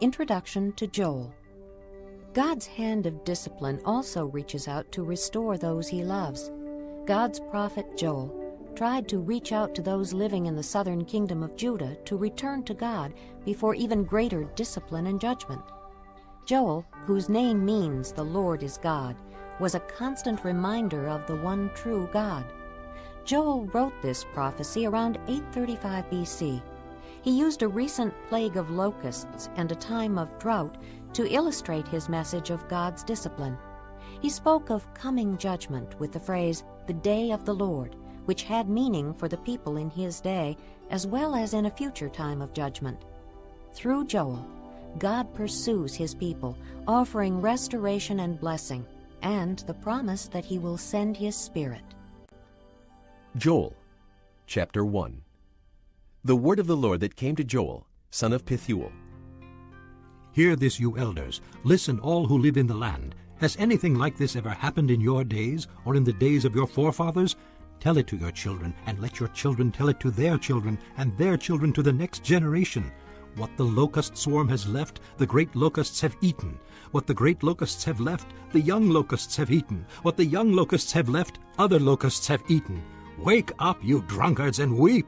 Introduction to Joel. God's hand of discipline also reaches out to restore those he loves. God's prophet Joel tried to reach out to those living in the southern kingdom of Judah to return to God before even greater discipline and judgment. Joel, whose name means the Lord is God, was a constant reminder of the one true God. Joel wrote this prophecy around 835 BC. He used a recent plague of locusts and a time of drought to illustrate his message of God's discipline. He spoke of coming judgment with the phrase, "the day of the Lord," which had meaning for the people in his day as well as in a future time of judgment. Through Joel, God pursues his people, offering restoration and blessing, and the promise that he will send his Spirit. Joel, chapter 1. The word of the Lord that came to Joel, son of Pethuel. Hear this, you elders. Listen, all who live in the land. Has anything like this ever happened in your days or in the days of your forefathers? Tell it to your children, and let your children tell it to their children, and their children to the next generation. What the locust swarm has left, the great locusts have eaten. What the great locusts have left, the young locusts have eaten. What the young locusts have left, other locusts have eaten. Wake up, you drunkards, and weep.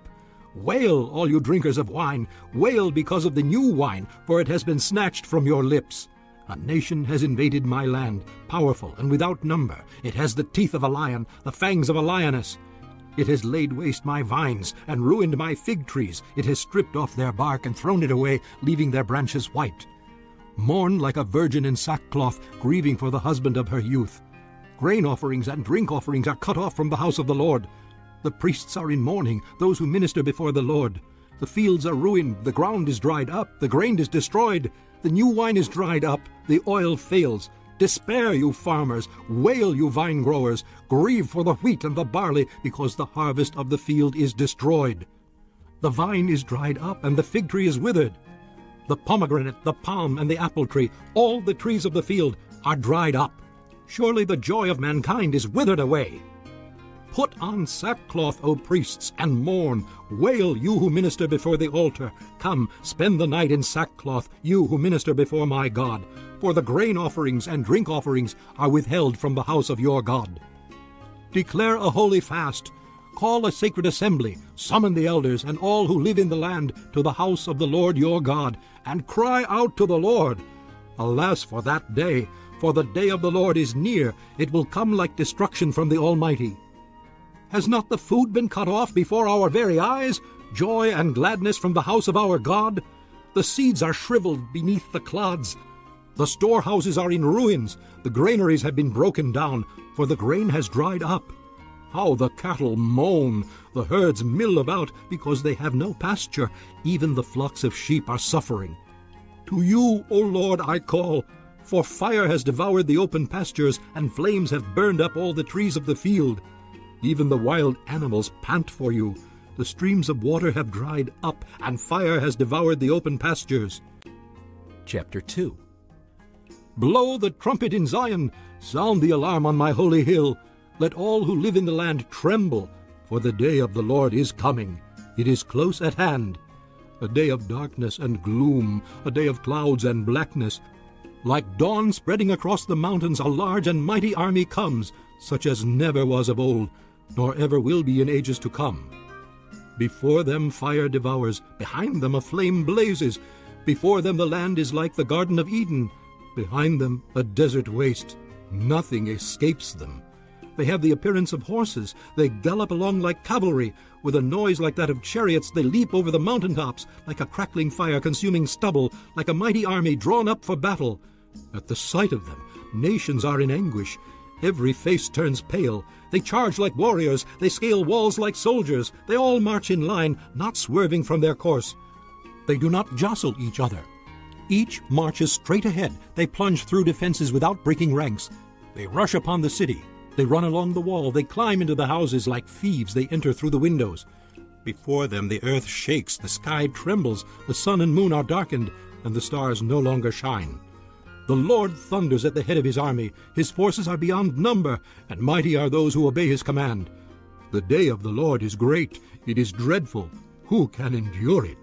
Wail, all you drinkers of wine. Wail because of the new wine, for it has been snatched from your lips. A nation has invaded my land, powerful and without number. It has the teeth of a lion, the fangs of a lioness. It has laid waste my vines and ruined my fig trees. It has stripped off their bark and thrown it away, leaving their branches white. Mourn like a virgin in sackcloth, grieving for the husband of her youth. Grain offerings and drink offerings are cut off from the house of the Lord. The priests are in mourning, those who minister before the Lord. The fields are ruined, the ground is dried up, the grain is destroyed, the new wine is dried up, the oil fails. Despair, you farmers, wail, you vine growers, grieve for the wheat and the barley, because the harvest of the field is destroyed. The vine is dried up, and the fig tree is withered. The pomegranate, the palm, and the apple tree, all the trees of the field, are dried up. Surely the joy of mankind is withered away. Put on sackcloth, O priests, and mourn. Wail, you who minister before the altar. Come, spend the night in sackcloth, you who minister before my God. For the grain offerings and drink offerings are withheld from the house of your God. Declare a holy fast. Call a sacred assembly. Summon the elders and all who live in the land to the house of the Lord your God, and cry out to the Lord. Alas for that day, for the day of the Lord is near. It will come like destruction from the Almighty. Has not the food been cut off before our very eyes? Joy and gladness from the house of our God? The seeds are shriveled beneath the clods. The storehouses are in ruins. The granaries have been broken down, for the grain has dried up. How the cattle moan! The herds mill about because they have no pasture. Even the flocks of sheep are suffering. To you, O Lord, I call, for fire has devoured the open pastures, and flames have burned up all the trees of the field. Even the wild animals pant for you. The streams of water have dried up, and fire has devoured the open pastures. Chapter 2. Blow the trumpet in Zion. Sound the alarm on my holy hill. Let all who live in the land tremble, for the day of the Lord is coming. It is close at hand. A day of darkness and gloom, a day of clouds and blackness. Like dawn spreading across the mountains, a large and mighty army comes, such as never was of old, nor ever will be in ages to come. Before them fire devours, behind them a flame blazes. Before them the land is like the Garden of Eden, behind them a desert waste. Nothing escapes them. They have the appearance of horses. They gallop along like cavalry. With a noise like that of chariots, they leap over the mountaintops, like a crackling fire consuming stubble, like a mighty army drawn up for battle. At the sight of them, nations are in anguish. Every face turns pale. They charge like warriors. They scale walls like soldiers. They all march in line, not swerving from their course. They do not jostle each other. Each marches straight ahead. They plunge through defenses without breaking ranks. They rush upon the city. They run along the wall. They climb into the houses like thieves. They enter through the windows. Before them the earth shakes. The sky trembles. The sun and moon are darkened, and the stars no longer shine. The Lord thunders at the head of his army. His forces are beyond number, and mighty are those who obey his command. The day of the Lord is great. It is dreadful. Who can endure it?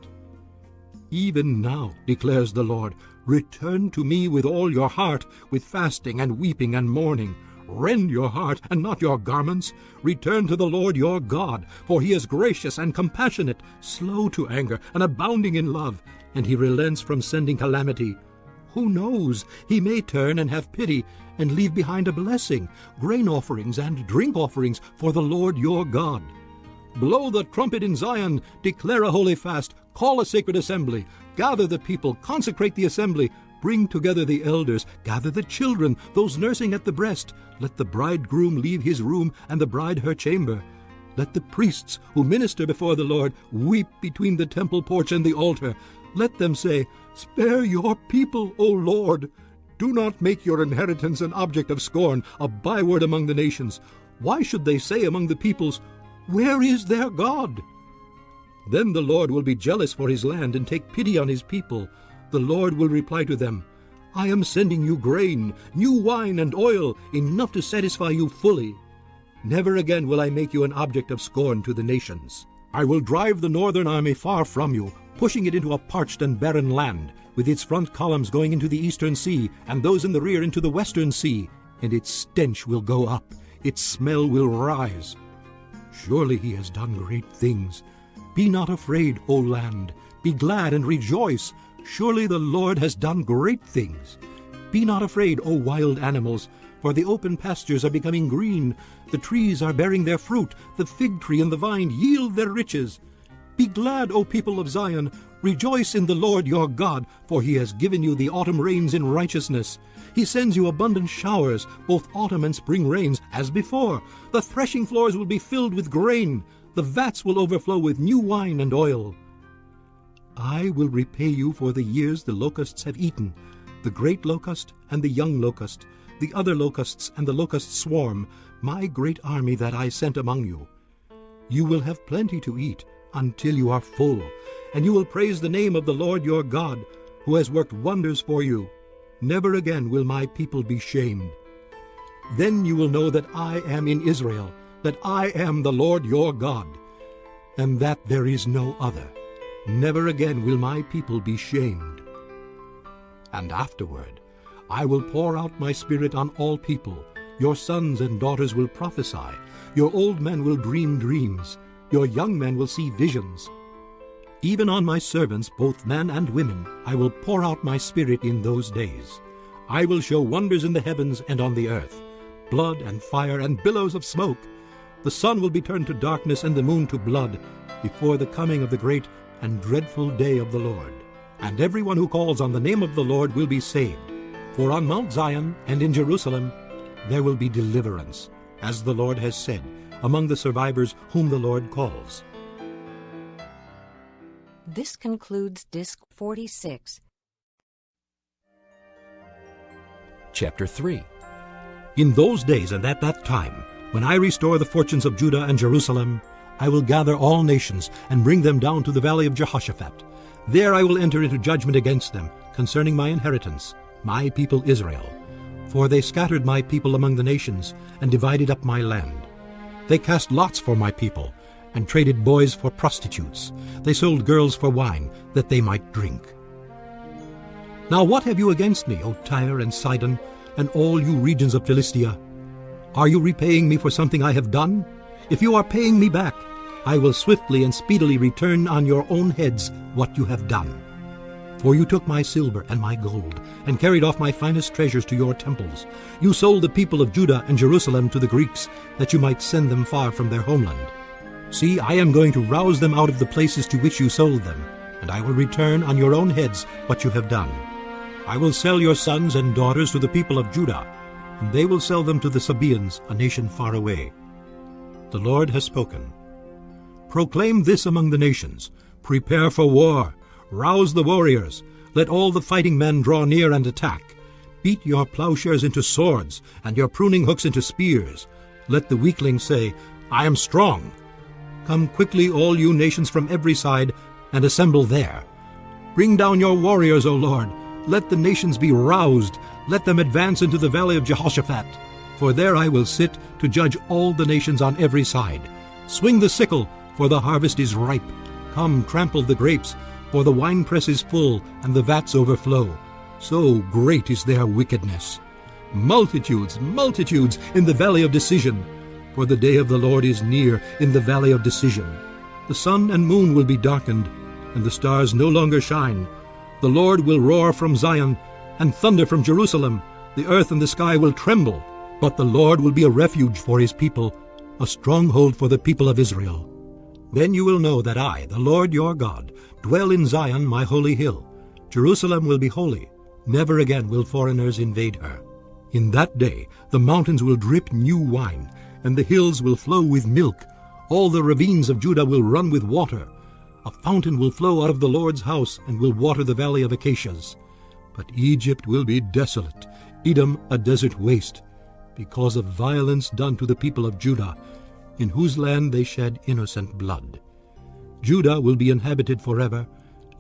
Even now, declares the Lord, Return to me with all your heart, with fasting and weeping and mourning. Rend your heart and not your garments. Return to the Lord your God, for he is gracious and compassionate, slow to anger and abounding in love, and he relents from sending calamity. Who knows? He may turn and have pity and leave behind a blessing, grain offerings and drink offerings for the Lord your God. Blow the trumpet in Zion, declare a holy fast, call a sacred assembly, gather the people, consecrate the assembly, bring together the elders, gather the children, those nursing at the breast. Let the bridegroom leave his room and the bride her chamber. Let the priests who minister before the Lord weep between the temple porch and the altar. Let them say, Spare your people, O Lord. Do not make your inheritance an object of scorn, a byword among the nations. Why should they say among the peoples, Where is their God? Then the Lord will be jealous for his land and take pity on his people. The Lord will reply to them, I am sending you grain, new wine and oil, enough to satisfy you fully. Never again will I make you an object of scorn to the nations. I will drive the northern army far from you, pushing it into a parched and barren land, with its front columns going into the eastern sea, and those in the rear into the western sea, and its stench will go up, its smell will rise. Surely he has done great things. Be not afraid, O land. Be glad and rejoice. Surely the Lord has done great things. Be not afraid, O wild animals, for the open pastures are becoming green. The trees are bearing their fruit. The fig tree and the vine yield their riches. Be glad, O people of Zion. Rejoice in the Lord your God, for he has given you the autumn rains in righteousness. He sends you abundant showers, both autumn and spring rains, as before. The threshing floors will be filled with grain. The vats will overflow with new wine and oil. I will repay you for the years the locusts have eaten, the great locust and the young locust, the other locusts and the locust swarm, my great army that I sent among you. You will have plenty to eat until you are full, and you will praise the name of the Lord your God, who has worked wonders for you. Never again will my people be shamed. Then you will know that I am in Israel, that I am the Lord your God, and that there is no other. Never again will my people be shamed. And afterward I will pour out my spirit on all people. Your sons and daughters will prophesy. Your old men will dream dreams. Your young men will see visions. Even on my servants, both men and women, I will pour out my spirit in those days. I will show wonders in the heavens and on the earth, blood and fire and billows of smoke. The sun will be turned to darkness and the moon to blood before the coming of the great and dreadful day of the Lord. And everyone who calls on the name of the Lord will be saved. For on Mount Zion and in Jerusalem there will be deliverance, as the Lord has said, among the survivors whom the Lord calls. This concludes Disc 46. Chapter 3. In those days and at that time, when I restore the fortunes of Judah and Jerusalem, I will gather all nations and bring them down to the valley of Jehoshaphat. There I will enter into judgment against them concerning my inheritance, my people Israel. For they scattered my people among the nations and divided up my land. They cast lots for my people and traded boys for prostitutes. They sold girls for wine, that they might drink. Now what have you against me, O Tyre and Sidon, and all you regions of Philistia? Are you repaying me for something I have done? If you are paying me back, I will swiftly and speedily return on your own heads what you have done. For you took my silver and my gold, and carried off my finest treasures to your temples. You sold the people of Judah and Jerusalem to the Greeks, that you might send them far from their homeland. See, I am going to rouse them out of the places to which you sold them, and I will return on your own heads what you have done. I will sell your sons and daughters to the people of Judah, and they will sell them to the Sabaeans, a nation far away. The Lord has spoken. Proclaim this among the nations. Prepare for war. Rouse the warriors. Let all the fighting men draw near and attack. Beat your plowshares into swords, and your pruning hooks into spears. Let the weakling say, I am strong. Come quickly, all you nations from every side, and assemble there. Bring down your warriors, O Lord. Let the nations be roused. Let them advance into the valley of Jehoshaphat. For there I will sit to judge all the nations on every side. Swing the sickle, for the harvest is ripe. Come, trample the grapes, for the winepress is full, and the vats overflow. So great is their wickedness. Multitudes, multitudes in the valley of decision. For the day of the Lord is near in the valley of decision. The sun and moon will be darkened, and the stars no longer shine. The Lord will roar from Zion, and thunder from Jerusalem. The earth and the sky will tremble. But the Lord will be a refuge for his people, a stronghold for the people of Israel. Then you will know that I, the Lord your God, dwell in Zion, my holy hill. Jerusalem will be holy. Never again will foreigners invade her. In that day the mountains will drip new wine, and the hills will flow with milk. All the ravines of Judah will run with water. A fountain will flow out of the Lord's house and will water the valley of acacias. But Egypt will be desolate, Edom a desert waste, because of violence done to the people of Judah, in whose land they shed innocent blood. Judah will be inhabited forever,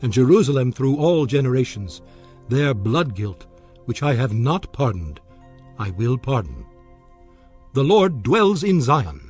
and Jerusalem through all generations. Their blood guilt, which I have not pardoned, I will pardon. The Lord dwells in Zion.